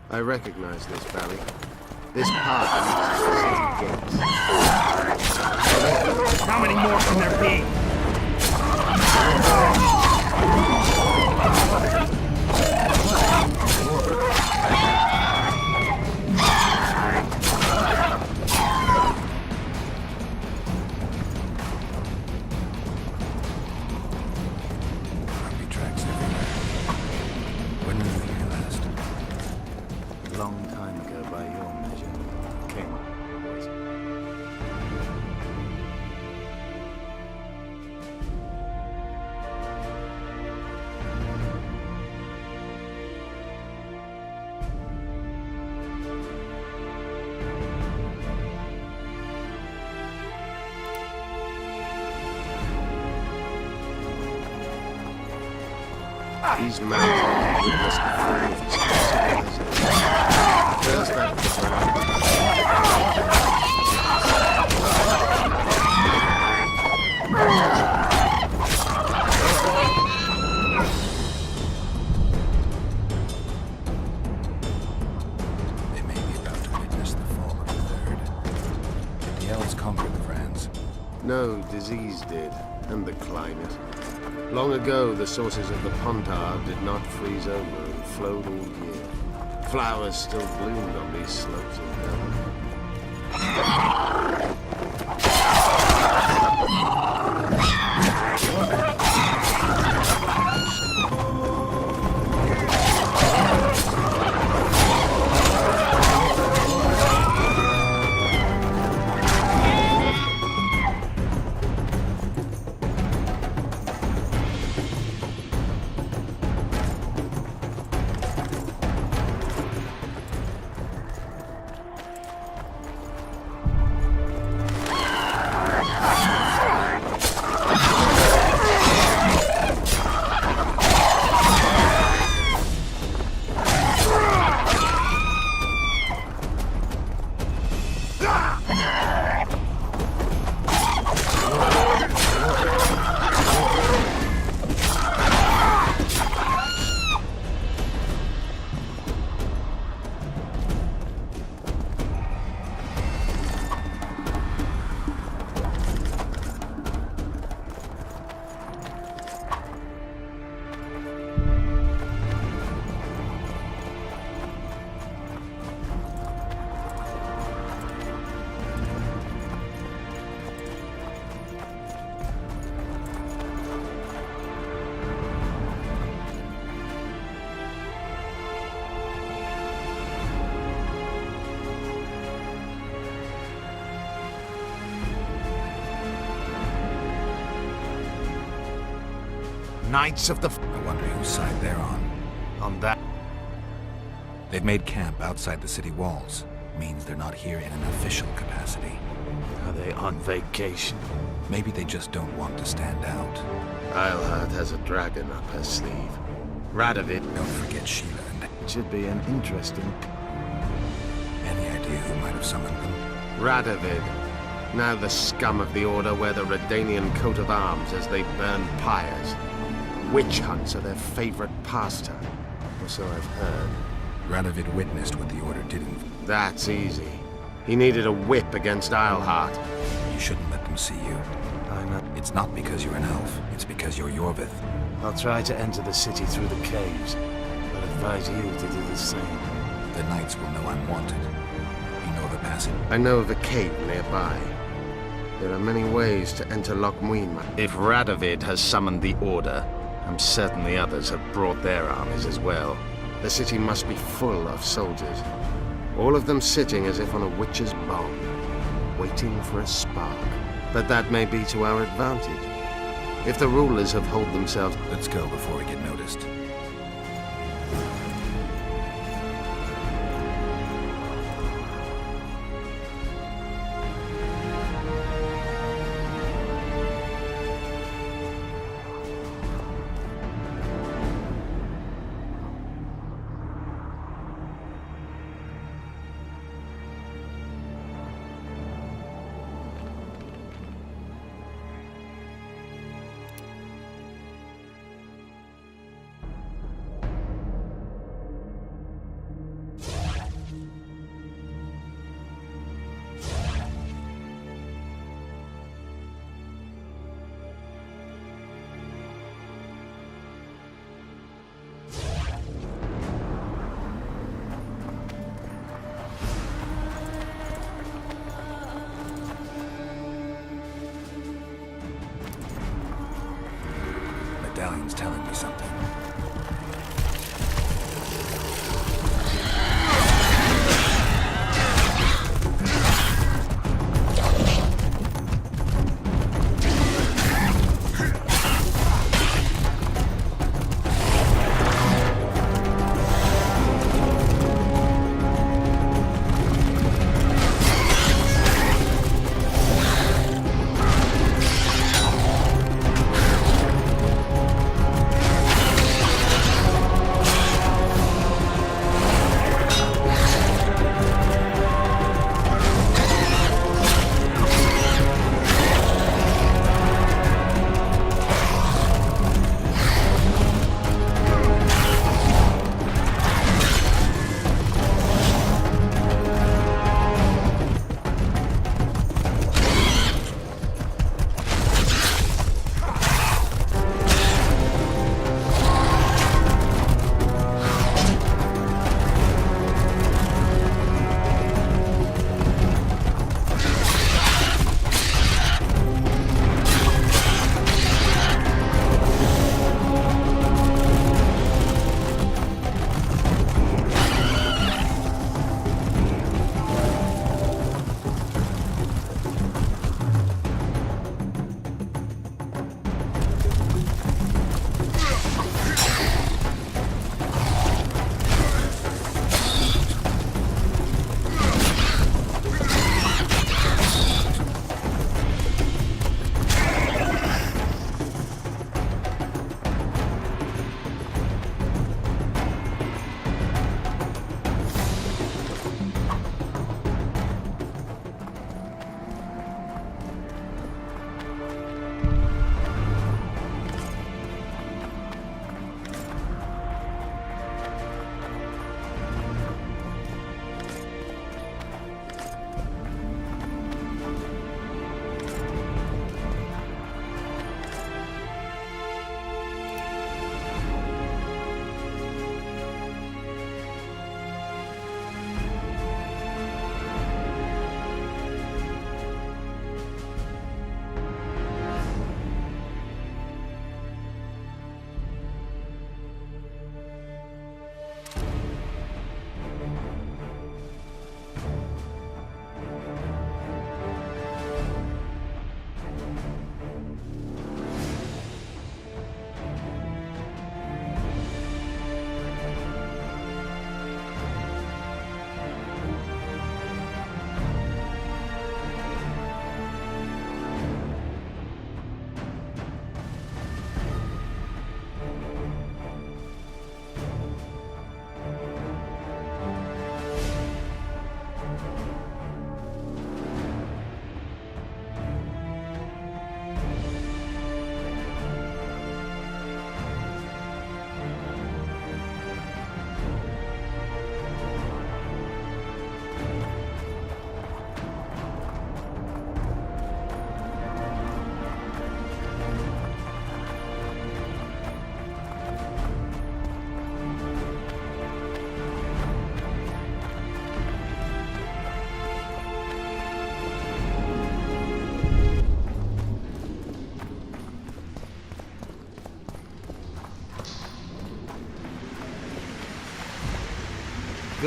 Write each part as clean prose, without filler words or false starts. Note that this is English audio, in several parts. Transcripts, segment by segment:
I recognize this valley. This path leads to the city gates. How many more can there be? Rugby tracks everywhere. When were you here last? Long time ago by your measure. King was. These mountains witness the fall of civilization. There's that They may be about to witness the fall of the third. Did the elves conquer the Vrans? No, disease did, and the climate. Long ago, the sources of the Pontar did not freeze over and flowed all year. Flowers still bloomed on these slopes of heaven. Knights of the... I wonder whose side they're on. On that... They've made camp outside the city walls. Means they're not here in an official capacity. Are they on vacation? Maybe they just don't want to stand out. Eilhart has a dragon up her sleeve. Radovid. Don't forget Sheila and... It should be an interesting... Any idea who might have summoned them? Radovid. Now the scum of the Order wear the Redanian coat of arms as they burn pyres. Witch hunts are their favorite pastime, or so I've heard. Radovid witnessed what the Order did in... That's easy. He needed a whip against Eilhart. You shouldn't let them see you. I know. It's not because you're an elf. It's because you're Ioverth. I'll try to enter the city through the caves, but advise you to do the same. The knights will know I'm wanted. You know the passage. I know of a cave nearby. There are many ways to enter Loc Muinne. If Radovid has summoned the Order, I'm certain the others have brought their armies as well. The city must be full of soldiers. All of them sitting as if on a witch's bomb, waiting for a spark. But that may be to our advantage. If the rulers have holed themselves... Let's go before we get noticed.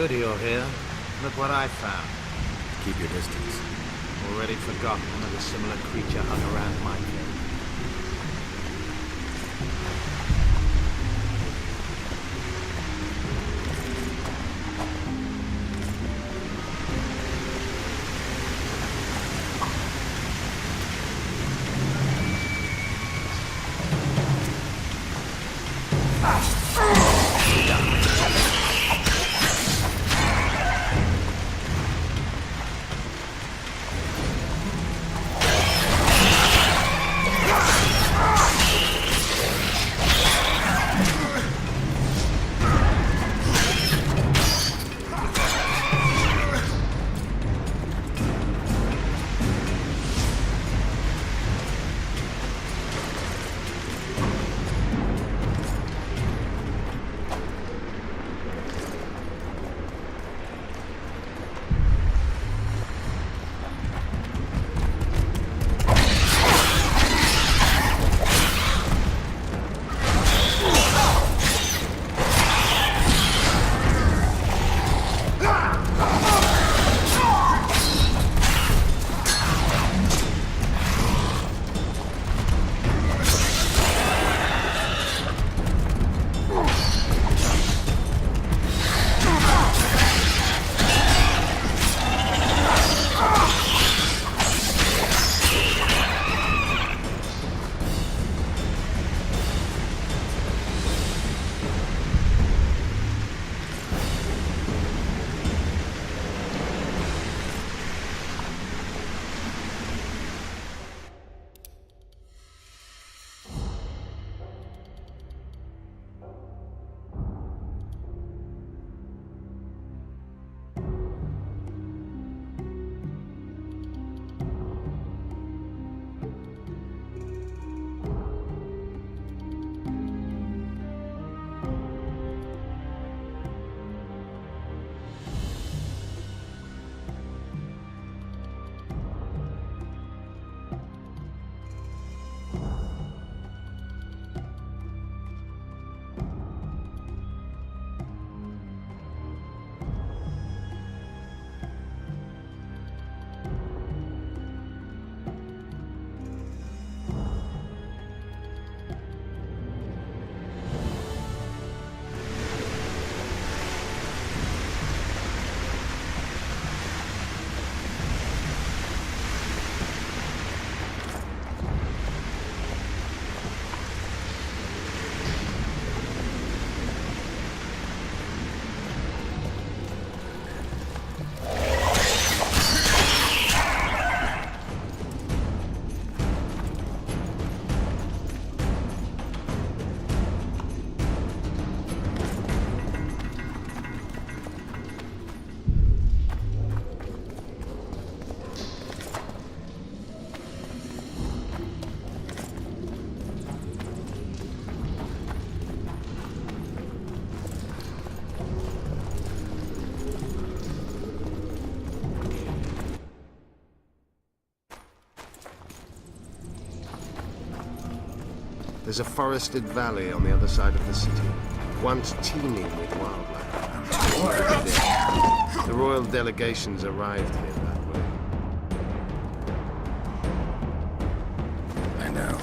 good you're here. Look what I found. Keep your distance. Already forgotten that a similar creature hung around my cave. There's a forested valley on the other side of the city, once teeming with wildlife. The royal delegations arrived here that way. I know.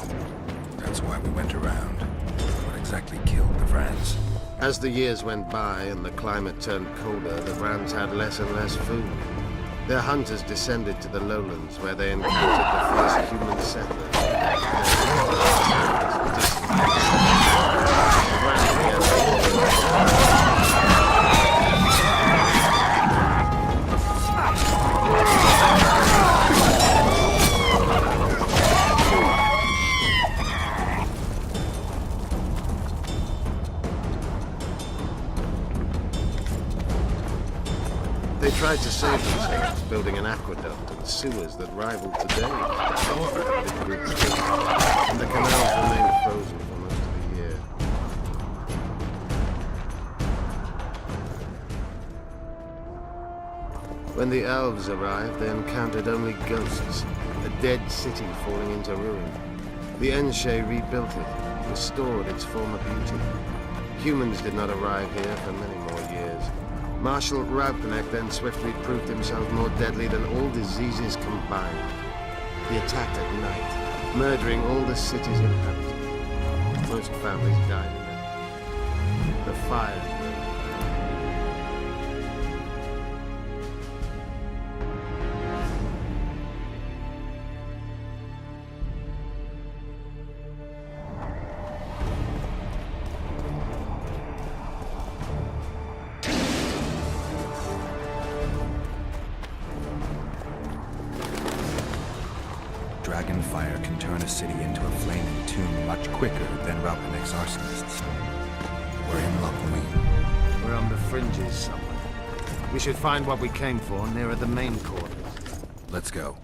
That's why we went around. What exactly killed the Vrans? As the years went by and the climate turned colder, the Vrans had less and less food. Their hunters descended to the lowlands where they encountered the first human settlers. They tried to save themselves, building an aqueduct and sewers that rival today. And the canals remained frozen for most of the year. When the elves arrived, they encountered only ghosts, a dead city falling into ruin. The Enshe rebuilt it, restored its former beauty. Humans did not arrive here for many more years. Marshal Raupenek then swiftly proved himself more deadly than all diseases combined. He attacked at night, murdering all the city's inhabitants. Most families died in it. The fires were... Dragon fire can turn a city into a flaming tomb much quicker than Raupenek's arsonists. We're in Loc Muinne. We're on the fringes somewhere. We should find what we came for nearer the main quarters. Let's go.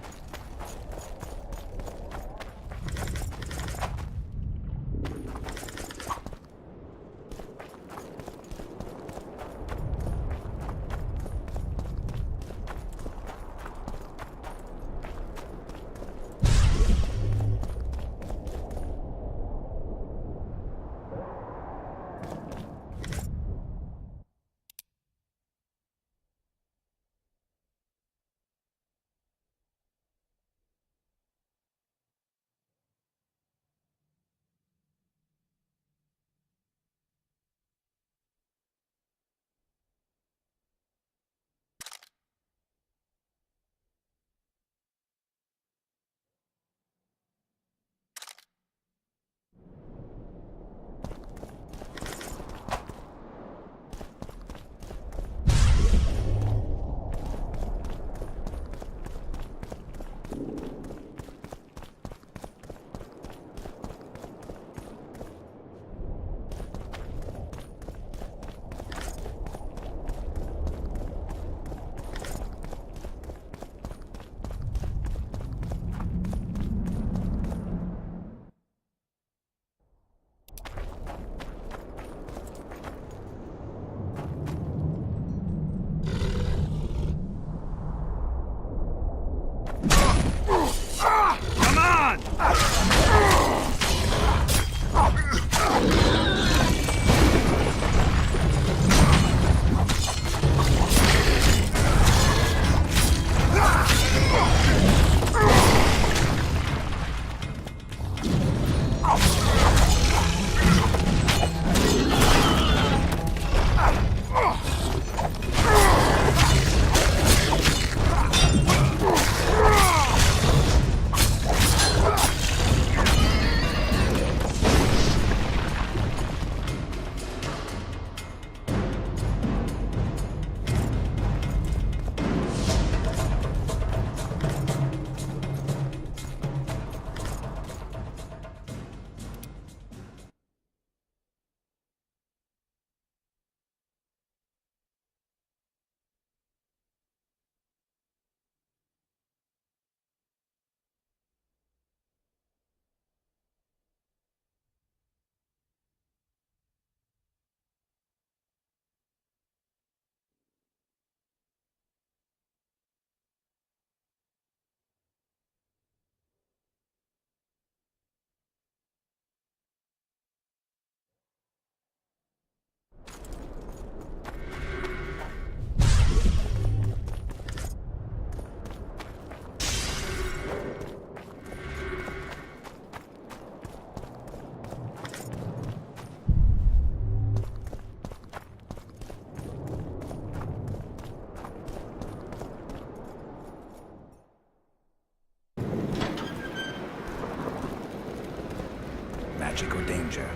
Magic or danger?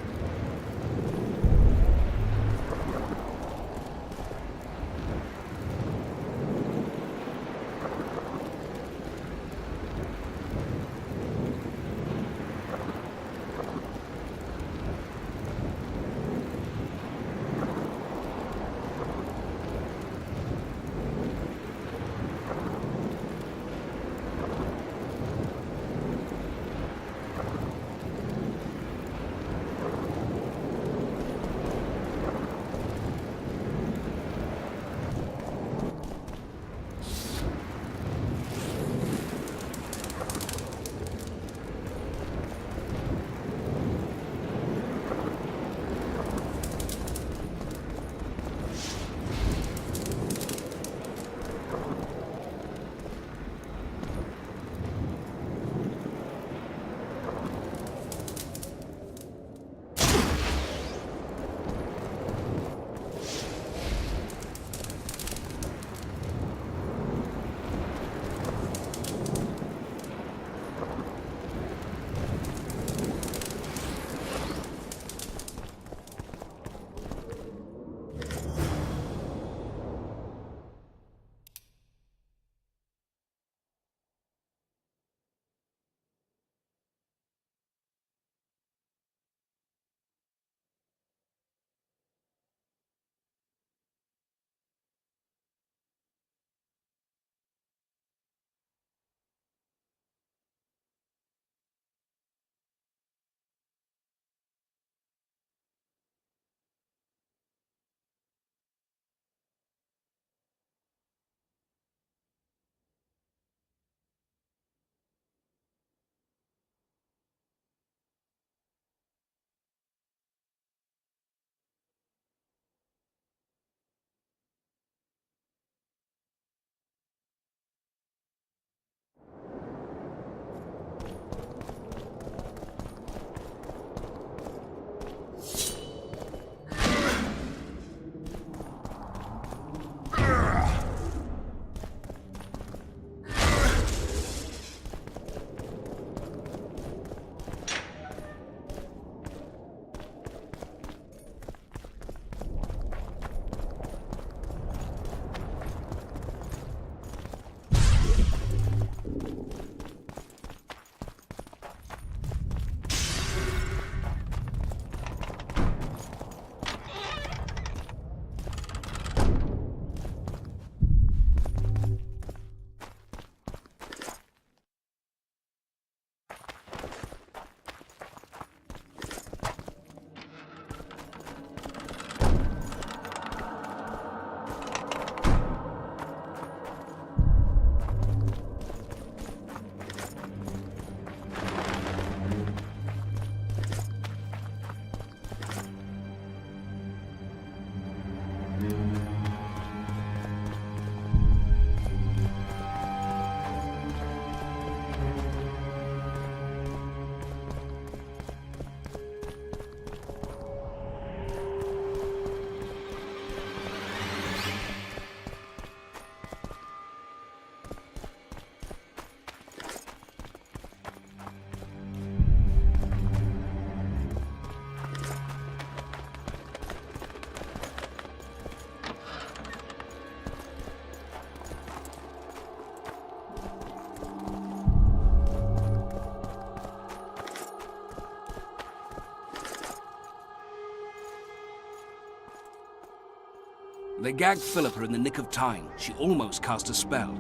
They gagged Philippa in the nick of time. She almost cast a spell,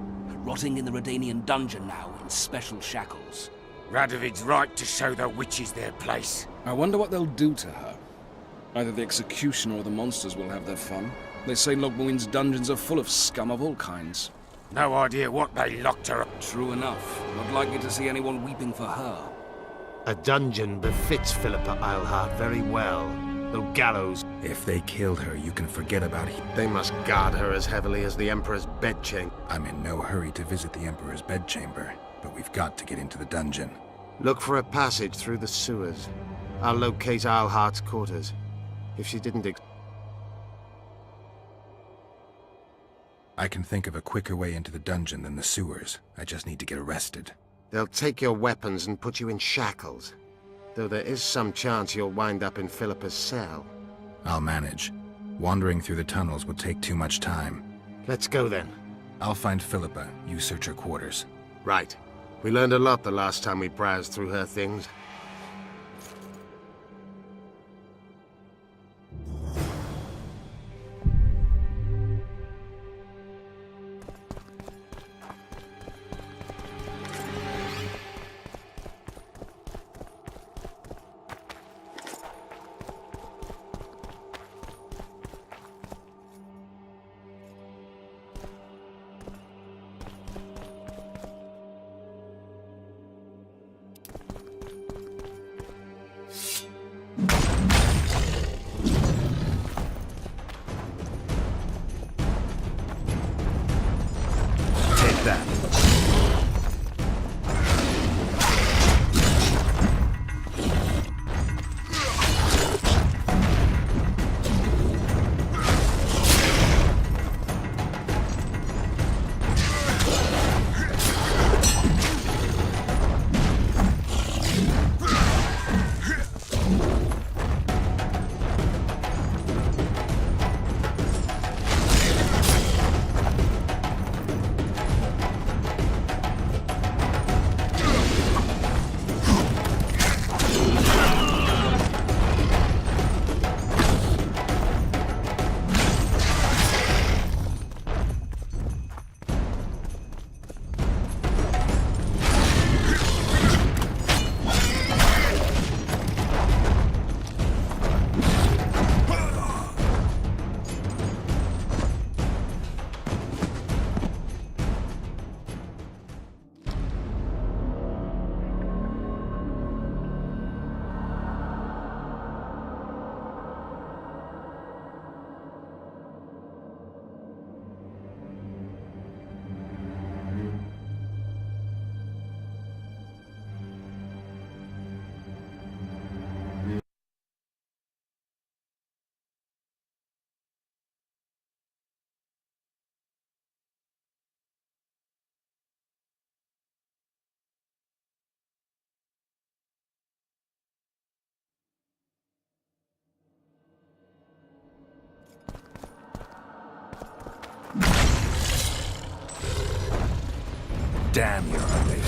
rotting in the Redanian dungeon now in special shackles. Radovid's right to show the witches their place. I wonder what they'll do to her. Either the executioner or the monsters will have their fun. They say Loc Muinne's dungeons are full of scum of all kinds. No idea what they locked her up. True enough. Not likely to see anyone weeping for her. A dungeon befits Philippa Eilhart very well. The gallows. If they killed her, you can forget about it. They must guard her as heavily as the Emperor's bedchamber. I'm in no hurry to visit the Emperor's bedchamber, but we've got to get into the dungeon. Look for a passage through the sewers. I'll locate Eilhart's quarters. If she didn't I can think of a quicker way into the dungeon than the sewers. I just need to get arrested. They'll take your weapons and put you in shackles. Though there is some chance you'll wind up in Philippa's cell. I'll manage. Wandering through the tunnels would take too much time. Let's go then. I'll find Philippa. You search her quarters. Right. We learned a lot the last time we browsed through her things. Damn you, ugly.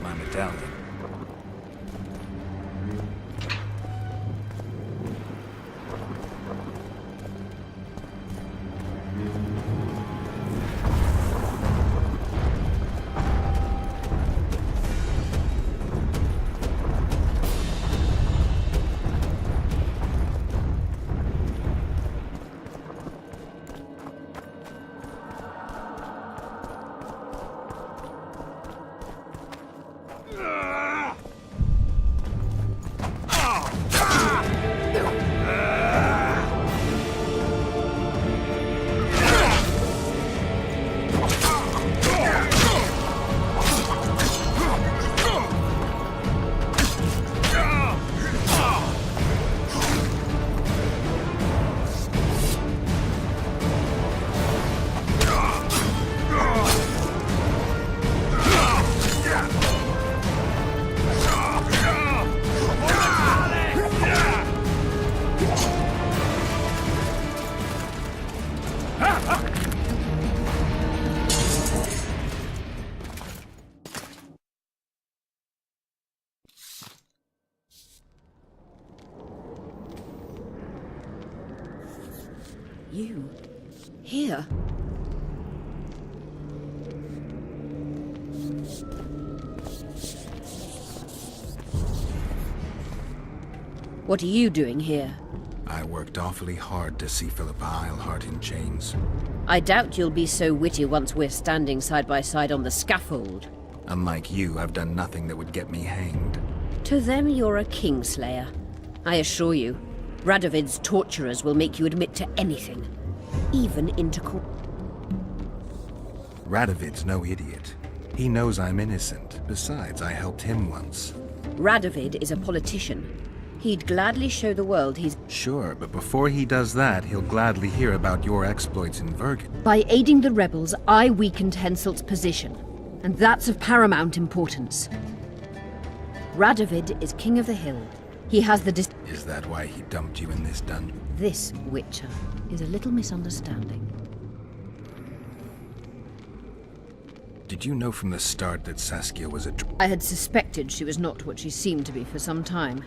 My medallion. traitor! What are you doing here? I worked awfully hard to see Philippa Eilhart in chains. I doubt you'll be so witty once we're standing side by side on the scaffold. Unlike you, I've done nothing that would get me hanged. To them, you're a kingslayer. I assure you, Radovid's torturers will make you admit to anything. Even intercourse. Radovid's no idiot. He knows I'm innocent. Besides, I helped him once. Radovid is a politician. He'd gladly show the world he's... Sure, but before he does that, he'll gladly hear about your exploits in Vergen. By aiding the rebels, I weakened Henselt's position. And that's of paramount importance. Radovid is king of the hill. He has the Is that why he dumped you in this dungeon? This, Witcher, is a little misunderstanding. Did you know from the start that Saskia was a... I had suspected she was not what she seemed to be for some time,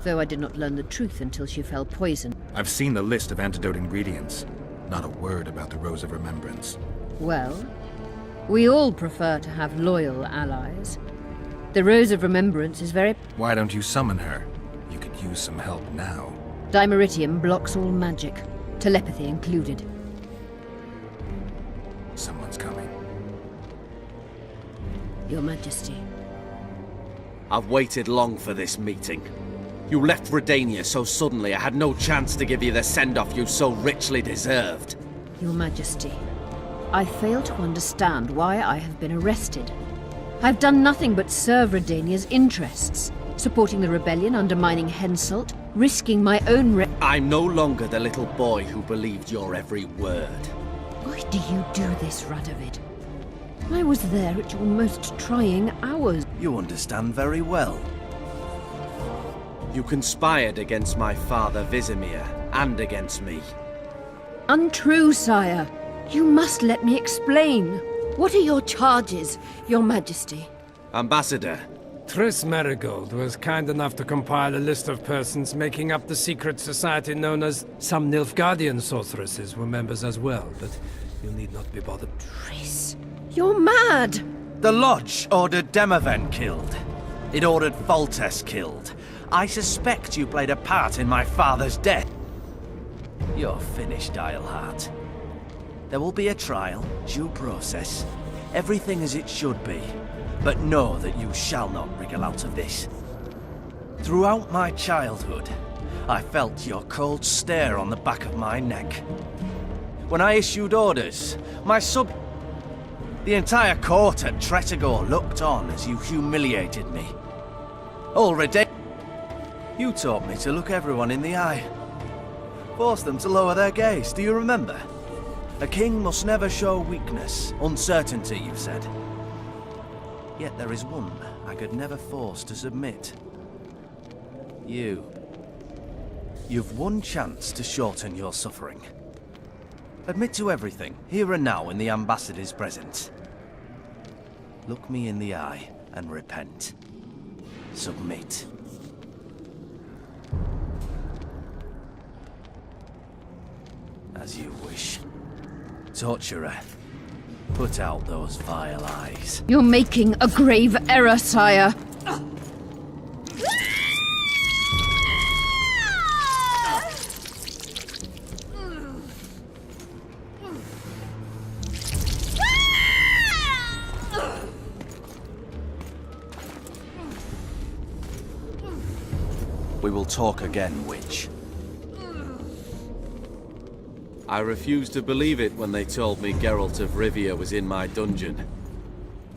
though I did not learn the truth until she fell poisoned. I've seen the list of antidote ingredients. Not a word about the Rose of Remembrance. Well, we all prefer to have loyal allies. The Rose of Remembrance is very... Why don't you summon her? You could use some help now. Dimeritium blocks all magic, telepathy included. Someone's coming. Your Majesty. I've waited long for this meeting. You left Redania so suddenly I had no chance to give you the send-off you so richly deserved. Your Majesty, I fail to understand why I have been arrested. I've done nothing but serve Redania's interests, supporting the rebellion, undermining Henselt, risking my own I'm no longer the little boy who believed your every word. Why do you do this, Radovid? I was there at your most trying hours. You understand very well. You conspired against my father Vizimir, and against me. Untrue, sire. You must let me explain. What are your charges, Your Majesty? Ambassador. Triss Marigold was kind enough to compile a list of persons making up the secret society known as... Some Nilfgaardian sorceresses were members as well, but you need not be bothered. Triss, you're mad! The Lodge ordered Demaven killed. It ordered Foltest killed. I suspect you played a part in my father's death. You're finished, Eilhart. There will be a trial, due process, everything as it should be. But know that you shall not wriggle out of this. Throughout my childhood, I felt your cold stare on the back of my neck. When I issued orders, the entire court at Tretogor looked on as you humiliated me. Already, you taught me to look everyone in the eye. Forced them to lower their gaze, do you remember? A king must never show weakness, uncertainty, you said. Yet there is one I could never force to submit. You. You've one chance to shorten your suffering. Admit to everything, here and now in the ambassador's presence. Look me in the eye and repent. Submit. As you wish. Torturer, put out those vile eyes. You're making a grave error, sire. We will talk again, witch. I refused to believe it when they told me Geralt of Rivia was in my dungeon.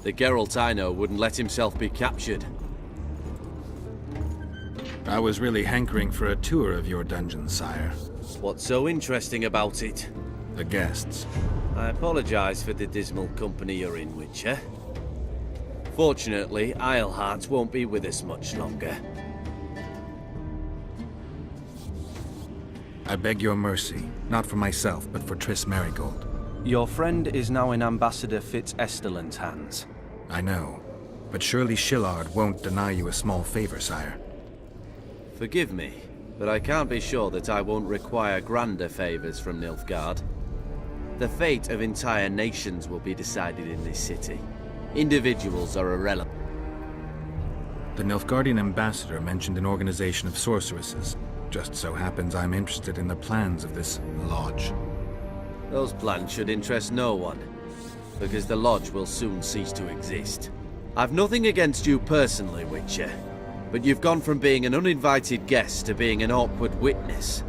The Geralt I know wouldn't let himself be captured. I was really hankering for a tour of your dungeon, sire. What's so interesting about it? The guests. I apologize for the dismal company you're in, Witcher. Fortunately, Eilhart won't be with us much longer. I beg your mercy, not for myself, but for Triss Marigold. Your friend is now in Ambassador Fitz-Estelin's hands. I know, but surely Shillard won't deny you a small favor, sire. Forgive me, but I can't be sure that I won't require grander favors from Nilfgaard. The fate of entire nations will be decided in this city. Individuals are irrelevant. The Nilfgaardian ambassador mentioned an organization of sorceresses. Just so happens I'm interested in the plans of this lodge. Those plans should interest no one, because the lodge will soon cease to exist. I've nothing against you personally, Witcher, but you've gone from being an uninvited guest to being an awkward witness.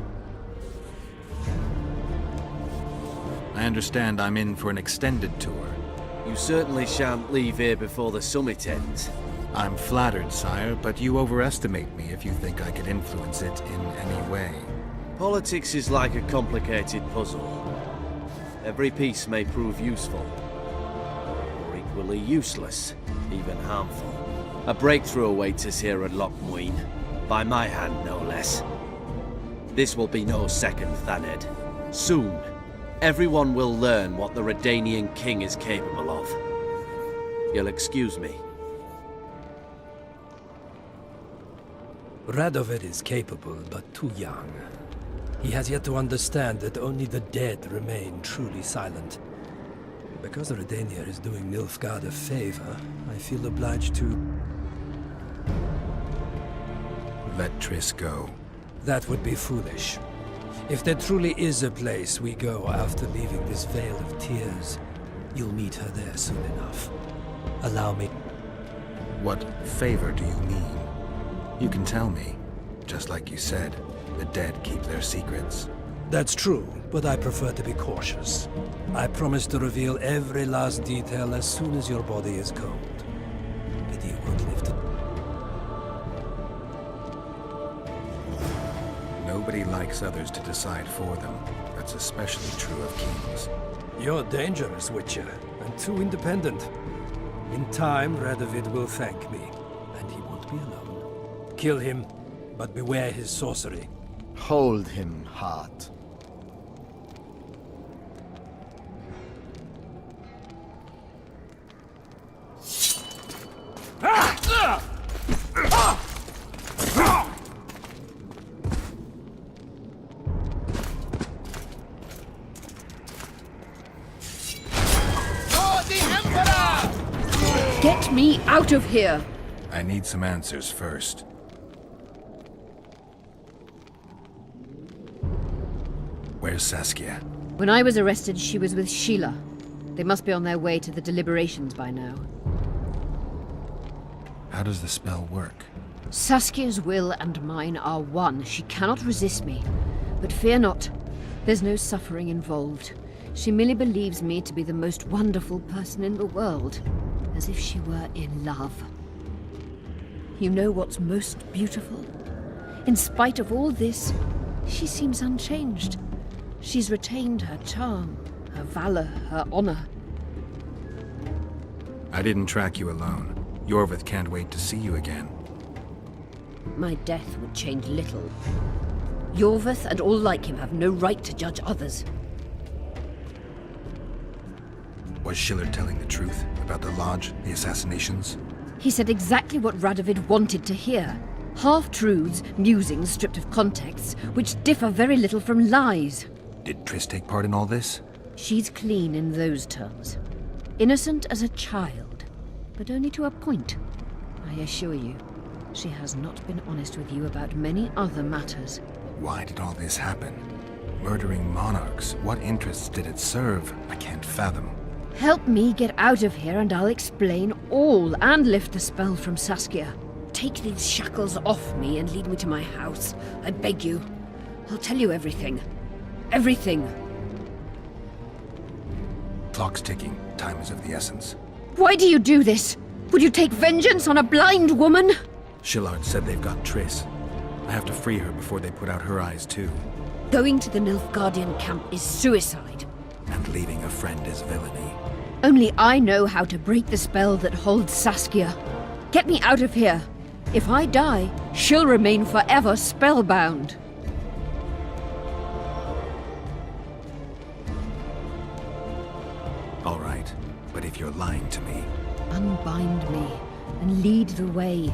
I understand I'm in for an extended tour. You certainly shan't leave here before the summit ends. I'm flattered, sire, but you overestimate me if you think I could influence it in any way. Politics is like a complicated puzzle. Every piece may prove useful, or equally useless, even harmful. A breakthrough awaits us here at Loc Muinne, by my hand no less. This will be no second Thaned. Soon, everyone will learn what the Redanian king is capable of. You'll excuse me. Radovid is capable, but too young. He has yet to understand that only the dead remain truly silent. Because Redania is doing Nilfgaard a favor, I feel obliged to... Let Triss go. That would be foolish. If there truly is a place we go after leaving this Vale of Tears, you'll meet her there soon enough. Allow me... What favor do you mean? You can tell me. Just like you said, the dead keep their secrets. That's true, but I prefer to be cautious. I promise to reveal every last detail as soon as your body is cold. Pity you won't live to... Nobody likes others to decide for them. That's especially true of kings. You're dangerous, Witcher, and too independent. In time, Radovid will thank me, and he won't be alone. Kill him, but beware his sorcery. Hold him, Hart. Get me out of here! I need some answers first. Where's Saskia? When I was arrested, she was with Sheila. They must be on their way to the deliberations by now. How does the spell work? Saskia's will and mine are one. She cannot resist me. But fear not. There's no suffering involved. She merely believes me to be the most wonderful person in the world. As if she were in love. You know what's most beautiful? In spite of all this, she seems unchanged. She's retained her charm, her valor, her honor. I didn't track you alone. Ioverth can't wait to see you again. My death would change little. Ioverth and all like him have no right to judge others. Was Schiller telling the truth about the lodge, the assassinations? He said exactly what Radovid wanted to hear. Half-truths, musings stripped of context, which differ very little from lies. Did Triss take part in all this? She's clean in those terms. Innocent as a child, but only to a point. I assure you, she has not been honest with you about many other matters. Why did all this happen? Murdering monarchs, what interests did it serve? I can't fathom. Help me get out of here and I'll explain all and lift the spell from Saskia. Take these shackles off me and lead me to my house. I beg you. I'll tell you everything. Everything. Clock's ticking. Time is of the essence. Why do you do this? Would you take vengeance on a blind woman? Shillard said they've got Triss. I have to free her before they put out her eyes too. Going to the Nilfgaardian camp is suicide. And leaving a friend is villainy. Only I know how to break the spell that holds Saskia. Get me out of here. If I die, she'll remain forever spellbound. All right, but if you're lying to me... Unbind me and lead the way.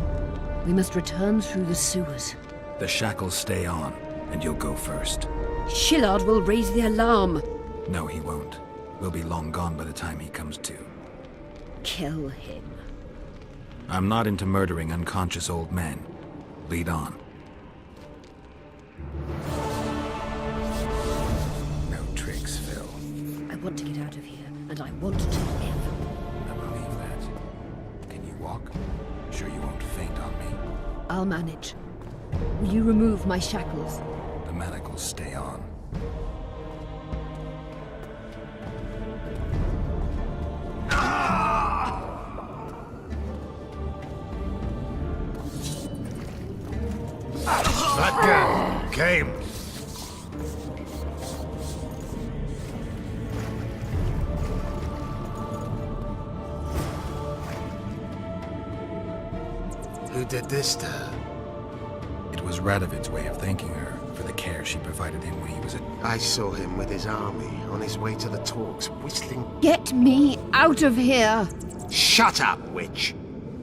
We must return through the sewers. The shackles stay on, and you'll go first. Shillard will raise the alarm. No, he won't. We'll be long gone by the time he comes to. Kill him. I'm not into murdering unconscious old men. Lead on. No tricks, Phil. I want to get out of here, and I want to live. I believe that. Can you walk? Sure you won't faint on me? I'll manage. Will you remove my shackles? The manacles stay on. That girl came. Who did this to her? It was Radovid's way of thanking her for the care she provided him when he was a... I saw him with his army on his way to the talks, whistling. Get me out of here! Shut up, witch!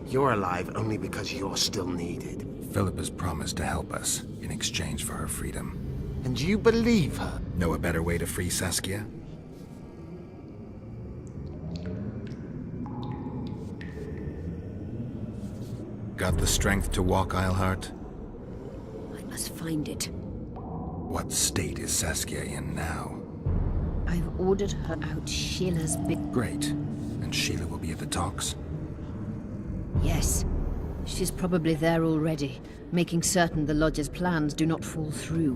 You're alive only because you're still needed. Philippa's promised to help us in exchange for her freedom. And you believe her? Know a better way to free Saskia? Got the strength to walk, Eilhart? I must find it. What state is Saskia in now? I've ordered her out Sheila's big... Great. And Sheila will be at the talks? Yes. She's probably there already, making certain the Lodge's plans do not fall through.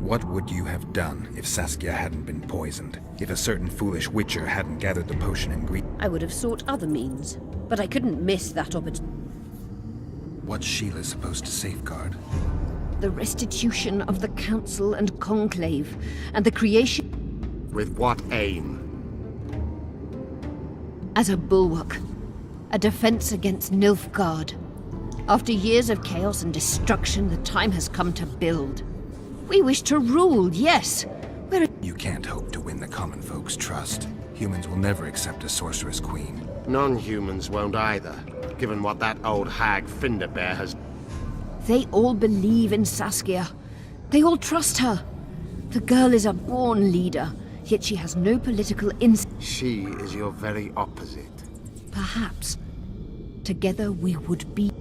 What would you have done if Saskia hadn't been poisoned? If a certain foolish witcher hadn't gathered the potion ingredient? I would have sought other means, but I couldn't miss that opportunity. What's Sheila supposed to safeguard? The restitution of the Council and Conclave, and the creation... With what aim? As a bulwark. A defense against Nilfgaard. After years of chaos and destruction, the time has come to build. We wish to rule, yes. You can't hope to win the common folk's trust. Humans will never accept a sorceress queen. Non-humans won't either, given what that old hag Finderbear has... They all believe in Saskia. They all trust her. The girl is a born leader, yet she has no political insight. She is your very opposite. Perhaps. Together we would be...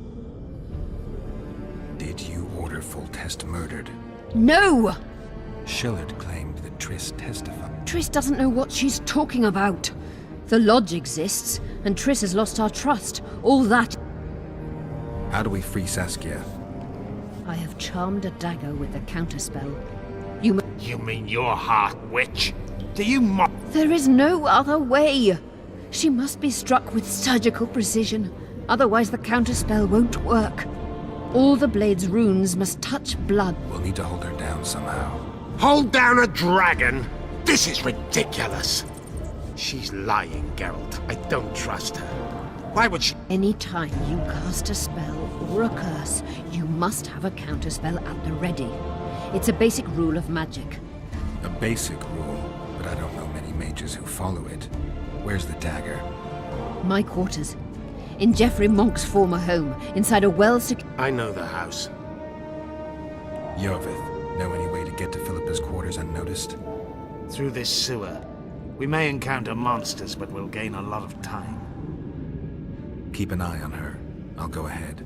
Did you order Foltest murdered? No! Shillard claimed that Triss testified. Triss doesn't know what she's talking about. The Lodge exists, and Triss has lost our trust. All that... How do we free Saskia? I have charmed a dagger with the counterspell. You mean your heart, witch? Do you mock? There is no other way. She must be struck with surgical precision. Otherwise the counterspell won't work. All the blade's runes must touch blood. We'll need to hold her down somehow. Hold down a dragon? This is ridiculous. She's lying, Geralt. I don't trust her. Why would she... Any time you cast a spell or a curse, you must have a counterspell at the ready. It's a basic rule of magic. A basic rule, but I don't know many mages who follow it. Where's the dagger? My quarters. In Geoffrey Monk's former home, inside a well-secured... I know the house. Ioverth, know any way to get to Philippa's quarters unnoticed? Through this sewer. We may encounter monsters, but we'll gain a lot of time. Keep an eye on her. I'll go ahead.